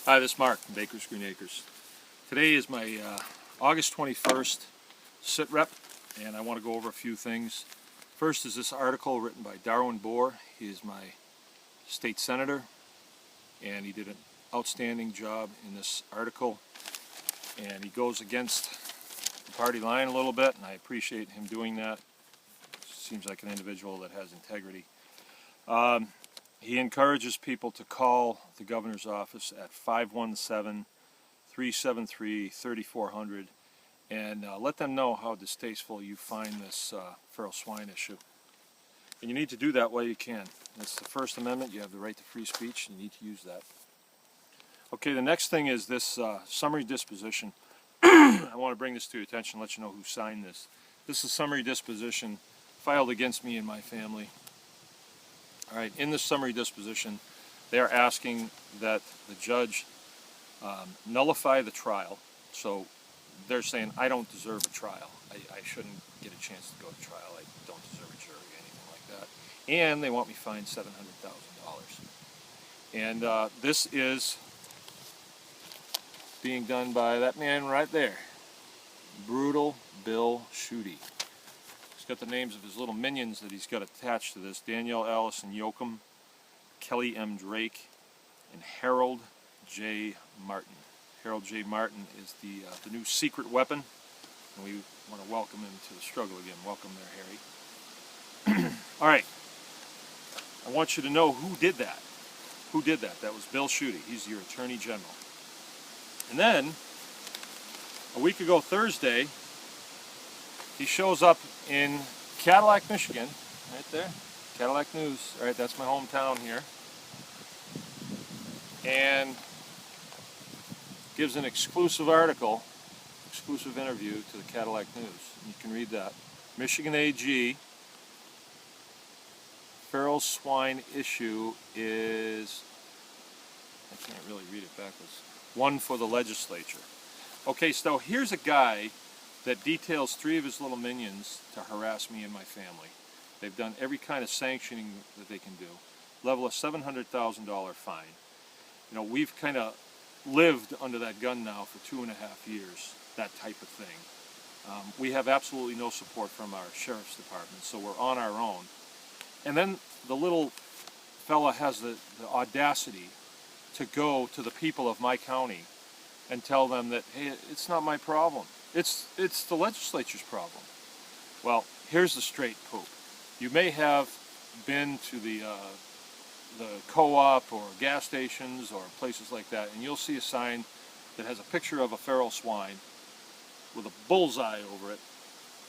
Hi, this is Mark from Baker's Green Acres. Today is my August 21st sit rep, and I want to go over a few things. First is this article written by Darwin Bohr. He is my state senator, and he did an outstanding job in this article, and he goes against the party line a little bit, and I appreciate him doing that. Seems like an individual that has integrity. He encourages people to call the governor's office at 517-373-3400 and let them know how distasteful you find this feral swine issue. And you need to do that while you can. It's the First Amendment. You have the right to free speech, and you need to use that. Okay, the next thing is this summary disposition. I want to bring this to your attention, let you know who signed this. This is a summary disposition filed against me and my family. All right, in this summary disposition, they are asking that the judge nullify the trial. So they're saying, I don't deserve a trial. I shouldn't get a chance to go to trial. I don't deserve a jury, anything like that. And they want me fined $700,000. And this is being done by that man right there, Brutal Bill Schuette. He's got the names of his little minions that he's got attached to this: Danielle Allison Yoakum, Kelly M. Drake, and Harold J. Martin. Harold J. Martin is the new secret weapon, and we want to welcome him to the struggle again. Welcome there, Harry. All right. I want you to know who did that. Who did that? That was Bill Schuette. He's your Attorney General. And then, a week ago Thursday, he shows up in Cadillac, Michigan, right there, Cadillac News, all right, that's my hometown here, and gives an exclusive article, exclusive interview to the Cadillac News. You can read that. Michigan AG, feral swine issue is, I can't really read it backwards, one for the legislature. Okay, so here's a guy that details 3 of his little minions to harass me and my family. They've done every kind of sanctioning that they can do. Level a $700,000 fine. You know, we've kind of lived under that gun now for 2.5 years, that type of thing. We have absolutely no support from our sheriff's department, so we're on our own. And then the little fella has the audacity to go to the people of my county and tell them that, hey, it's not my problem. It's the legislature's problem. Well, here's the straight poop. You may have been to the co-op or gas stations or places like that, and you'll see a sign that has a picture of a feral swine with a bullseye over it,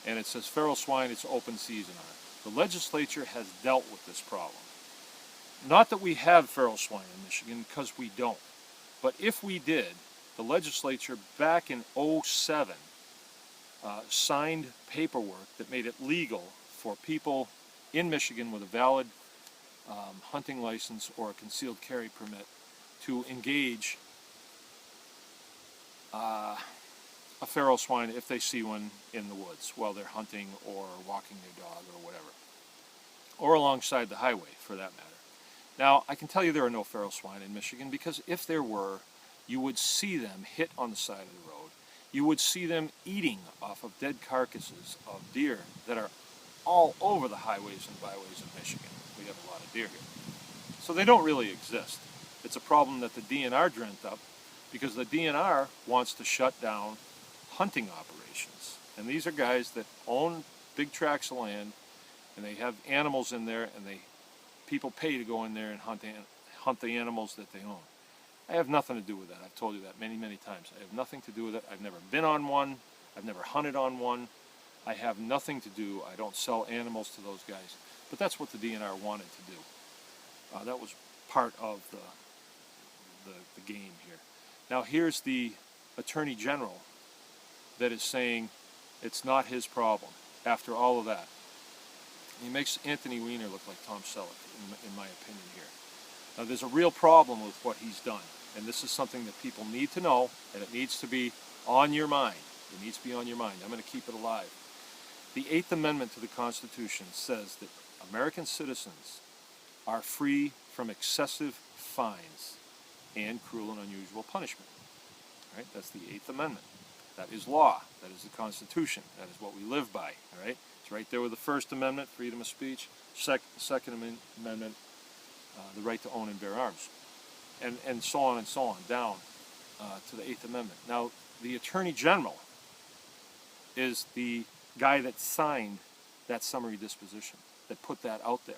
and it says feral swine, it's open season on it. The legislature has dealt with this problem. Not that we have feral swine in Michigan, because we don't. But if we did, the legislature back in 2007 signed paperwork that made it legal for people in Michigan with a valid hunting license or a concealed carry permit to engage a feral swine if they see one in the woods while they're hunting or walking their dog or whatever, or alongside the highway for that matter. Now, I can tell you there are no feral swine in Michigan, because if there were, you would see them hit on the side of the road. You would see them eating off of dead carcasses of deer that are all over the highways and byways of Michigan. We have a lot of deer here. So they don't really exist. It's a problem that the DNR dreamt up, because the DNR wants to shut down hunting operations. And these are guys that own big tracts of land, and they have animals in there, and people pay to go in there and hunt the animals that they own. I have nothing to do with that. I've told you that many, many times. I have nothing to do with it. I've never been on one. I've never hunted on one. I have nothing to do. I don't sell animals to those guys. But that's what the DNR wanted to do. That was part of the game here. Now here's the Attorney General that is saying it's not his problem after all of that. He makes Anthony Weiner look like Tom Selleck, in my opinion here. Now there's a real problem with what he's done, and this is something that people need to know, and it needs to be on your mind. It needs to be on your mind. I'm going to keep it alive. The 8th Amendment to the Constitution says that American citizens are free from excessive fines and cruel and unusual punishment. Right? That's the 8th Amendment. That is law. That is the Constitution. That is what we live by. All right? It's right there with the First Amendment, freedom of speech. Second Amendment, the right to own and bear arms. And so on, down to the 8th Amendment. Now, the Attorney General is the guy that signed that summary disposition, that put that out there.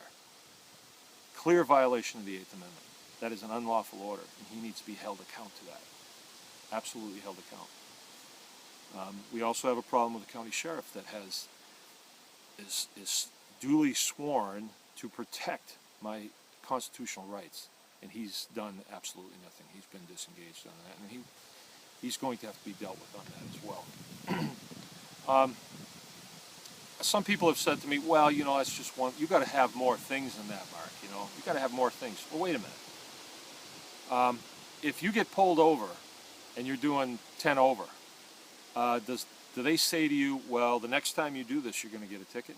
Clear violation of the 8th Amendment. That is an unlawful order, and he needs to be held account to that. Absolutely held account. We also have a problem with the county sheriff that is duly sworn to protect my constitutional rights, and he's done absolutely nothing. He's been disengaged on that, and he's going to have to be dealt with on that as well. Some people have said to me, well, you know, that's just one, you got to have more things than that, Mark, you know, you got to have more things. Well, wait a minute. If you get pulled over and you're doing 10 over, do they say to you, well, the next time you do this, you're going to get a ticket?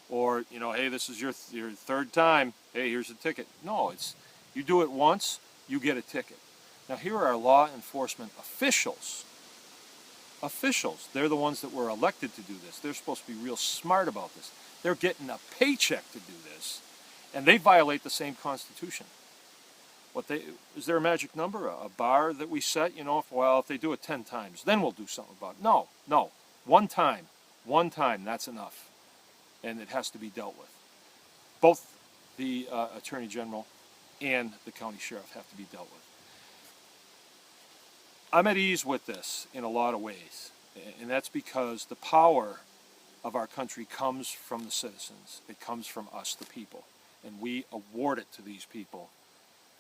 Or, you know, hey, this is your third time, hey, here's a ticket. No, it's, you do it once, you get a ticket. Now, here are law enforcement officials. They're the ones that were elected to do this. They're supposed to be real smart about this. They're getting a paycheck to do this, and they violate the same Constitution. Is there a magic number, a bar that we set? You know, if they do it 10 times, then we'll do something about it. No. One time, that's enough, and it has to be dealt with. Both the Attorney General and the county sheriff have to be dealt with. I'm at ease with this in a lot of ways, and that's because the power of our country comes from the citizens. It comes from us, the people, and we award it to these people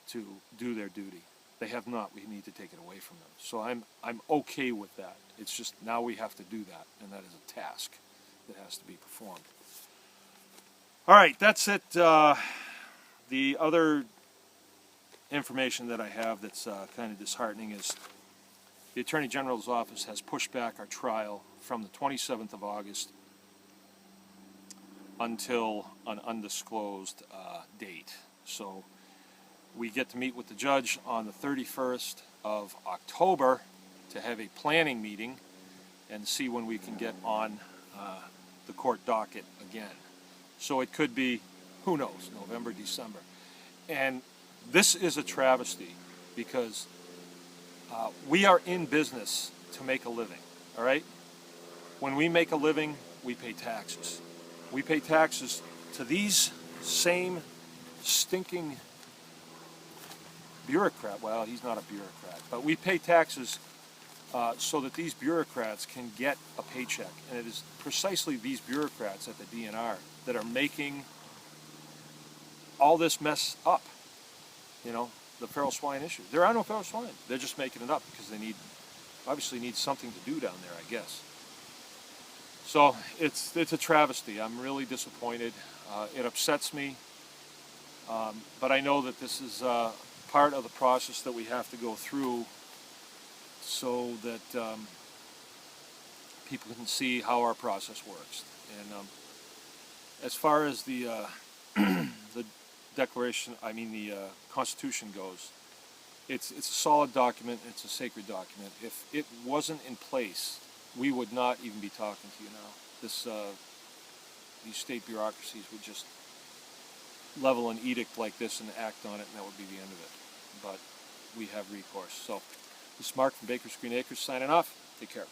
to do their duty. They have not. We need to take it away from them. So I'm okay with that. It's just now we have to do that, and that is a task that has to be performed. All right, that's it. The other information that I have that's kind of disheartening is the Attorney General's office has pushed back our trial from the 27th of August until an undisclosed date. So we get to meet with the judge on the 31st of October to have a planning meeting and see when we can get on the court docket again. So it could be, who knows, November, December. And this is a travesty because we are in business to make a living, all right? When we make a living, we pay taxes. We pay taxes to these same stinking bureaucrat. Well, he's not a bureaucrat, but we pay taxes so that these bureaucrats can get a paycheck. And it is precisely these bureaucrats at the DNR that are making all this mess up, you know, the feral swine issue. There are no feral swine. They're just making it up because they obviously need something to do down there, I guess. So it's a travesty. I'm really disappointed. It upsets me, but I know that this is part of the process that we have to go through so that people can see how our process works. And as far as the Declaration, the Constitution goes, it's a solid document. It's a sacred document. If it wasn't in place, we would not even be talking to you now. These state bureaucracies would just level an edict like this and act on it, and that would be the end of it. But we have recourse. So this is Mark from Baker's Green Acres signing off. Take care.